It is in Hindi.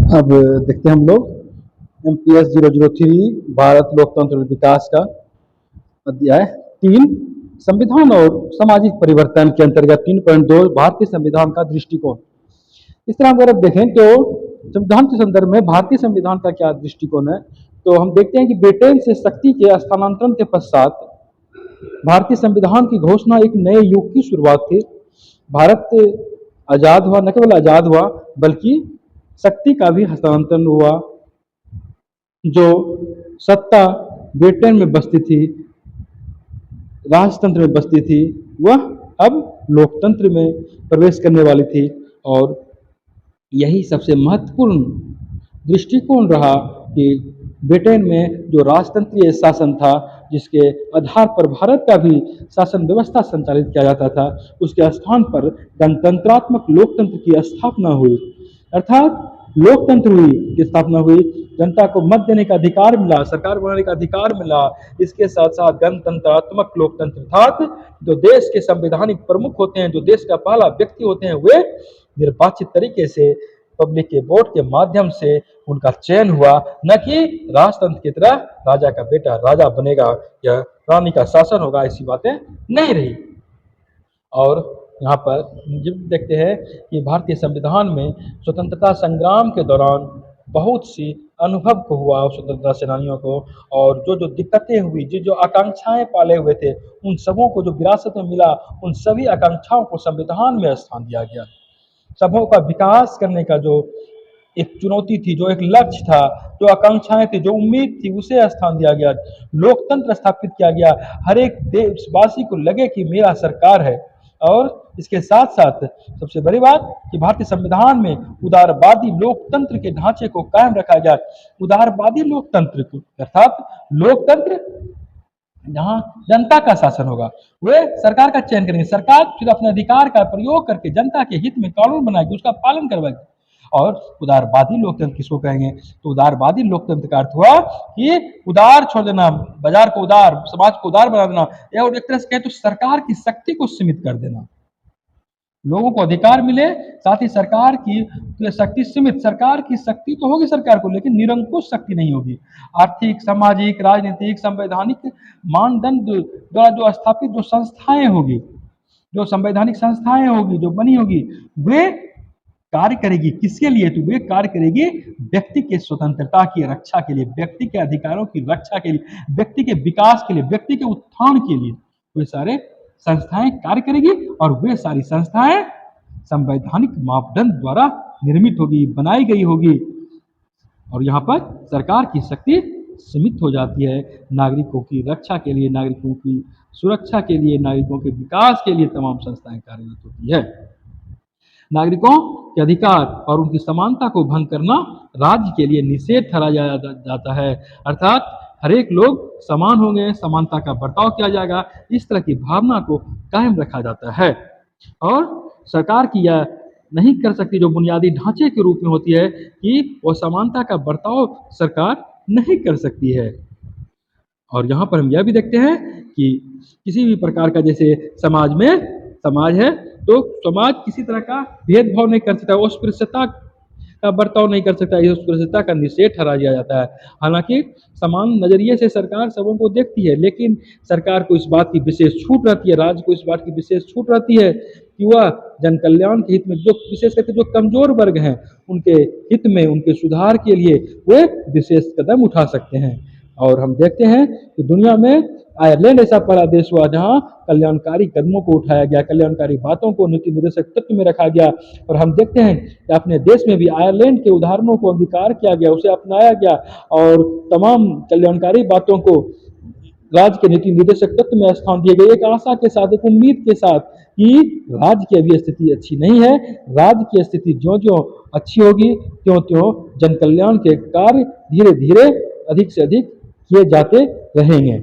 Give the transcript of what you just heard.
अब देखते हैं हम लोग MPS 003 भारत लोकतंत्र और विकास का अध्याय 3 संविधान और सामाजिक परिवर्तन के अंतर्गत 3.2 भारतीय संविधान का दृष्टिकोण। इस तरह अगर आप देखें तो संविधान के संदर्भ में भारतीय संविधान का क्या दृष्टिकोण है, तो हम देखते हैं कि ब्रिटेन से शक्ति के हस्तांतरण के पश्चात भारतीय संविधान की घोषणा एक नए युग की शुरुआत थी। भारत आजाद हुआ, न केवल आजाद हुआ बल्कि शक्ति का भी हस्तांतरण हुआ। जो सत्ता ब्रिटेन में बसती थी, राजतंत्र में बसती थी, वह अब लोकतंत्र में प्रवेश करने वाली थी। और यही सबसे महत्वपूर्ण दृष्टिकोण रहा कि ब्रिटेन में जो राजतंत्रीय शासन था, जिसके आधार पर भारत का भी शासन व्यवस्था संचालित किया जाता था, उसके स्थान पर गणतंत्रात्मक लोकतंत्र की स्थापना हुई। अर्थात लोकतंत्र की स्थापना हुई, जनता को मत देने का अधिकार मिला, सरकार बनाने का अधिकार मिला। इसके साथ साथ गणतंत्रात्मक लोकतंत्र अर्थात जो देश के संवैधानिक प्रमुख होते हैं, जो देश का पहला व्यक्ति होते हैं, वे निर्वाचित तरीके से पब्लिक के वोट के माध्यम से उनका चयन हुआ, न कि राजतंत्र की तरह राजा का बेटा राजा बनेगा या रानी का शासन होगा, ऐसी बातें नहीं रही। और यहाँ पर जब देखते हैं कि भारतीय संविधान में स्वतंत्रता संग्राम के दौरान बहुत सी अनुभव को हुआ स्वतंत्रता सेनानियों को, और जो जो दिक्कतें हुई, जो जो आकांक्षाएं पाले हुए थे, उन सबों को जो विरासत में मिला, उन सभी आकांक्षाओं को संविधान में स्थान दिया गया। सबों का विकास करने का जो एक चुनौती थी, जो एक लक्ष्य था, जो आकांक्षाएं थी, जो उम्मीद थी, उसे स्थान दिया गया। लोकतंत्र स्थापित किया गया। हर एक देशवासी को लगे कि मेरा सरकार है। और इसके साथ साथ सबसे बड़ी बात कि भारतीय संविधान में उदारवादी लोकतंत्र के ढांचे को कायम रखा गया। उदारवादी लोकतंत्र अर्थात लोकतंत्र जहां जनता का शासन होगा, वे सरकार का चयन करेंगे, सरकार फिर अपने अधिकार का प्रयोग करके जनता के हित में कानून बनाएगी, उसका पालन करवाएगी। और उदारवादी लोकतंत्र किसको कहेंगे, तो उदारवादी लोकतंत्र का अर्थ हुआ कि उदार छोड़ देना, बाजार को उदार, समाज को उदार बना देना, या एक तरह से कहें तो सरकार की शक्ति को सीमित कर देना। लोगों को अधिकार मिले, साथ ही सरकार की शक्ति सीमित। सरकार की शक्ति तो होगी सरकार को, लेकिन निरंकुश शक्ति नहीं होगी। आर्थिक, सामाजिक, राजनीतिक, संवैधानिक मानदंड द्वारा जो स्थापित जो संस्थाएं होगी, जो संवैधानिक संस्थाएं होगी, जो बनी होगी, वे कार्य करेगी किसके लिए, तो वे कार्य करेगी व्यक्ति के स्वतंत्रता की रक्षा के लिए, व्यक्ति के अधिकारों की रक्षा के लिए, व्यक्ति के विकास के लिए, व्यक्ति के उत्थान के लिए वे सारे संस्थाएं कार्य करेगी। और वे सारी संस्थाएं संवैधानिक मापदंड द्वारा निर्मित होगी, बनाई गई होगी। और यहाँ पर सरकार की शक्ति सीमित हो जाती है। नागरिकों की रक्षा के लिए, नागरिकों की सुरक्षा के लिए, नागरिकों के विकास के लिए तमाम संस्थाएं कार्यरत होती है। नागरिकों के अधिकार और उनकी समानता को भंग करना राज्य के लिए निषेध ठहराया जाता है। अर्थात हर एक लोग समान होंगे, समानता का बर्ताव किया जाएगा, इस तरह की भावना को कायम रखा जाता है। और सरकार की यह नहीं कर सकती जो बुनियादी ढांचे के रूप में होती है कि वह समानता का बर्ताव सरकार नहीं कर सकती है। और यहाँ पर हम यह भी देखते हैं कि किसी भी प्रकार का, जैसे समाज है, तो समाज किसी तरह का भेदभाव नहीं कर सकता, अस्पृश्यता का बर्ताव नहीं कर सकता, अस्पृश्यता का निषेध ठहरा दिया जाता है। हालांकि समान नजरिए से सरकार सबों को देखती है, लेकिन सरकार को इस बात की विशेष छूट रहती है, राज्य को इस बात की विशेष छूट रहती है कि वह जन कल्याण के हित में, जो विशेष करके जो कमजोर वर्ग हैं, उनके हित में, उनके सुधार के लिए वे विशेष कदम उठा सकते हैं। और हम देखते हैं कि दुनिया में आयरलैंड ऐसा पहला देश हुआ जहां कल्याणकारी कदमों को उठाया गया, कल्याणकारी बातों को नीति निर्देशक तत्व में रखा गया। और हम देखते हैं कि अपने देश में भी आयरलैंड के उदाहरणों को अंगीकार किया गया, उसे अपनाया गया, और तमाम कल्याणकारी बातों को राज्य के नीति निर्देशक तत्व में स्थान दिए गए, एक आशा के साथ, एक उम्मीद के साथ कि राज्य की अभी स्थिति अच्छी नहीं है, राज्य की स्थिति ज्यों ज्यों अच्छी होगी त्यों त्यों जन कल्याण के कार्य धीरे धीरे अधिक से अधिक किए जाते रहेंगे।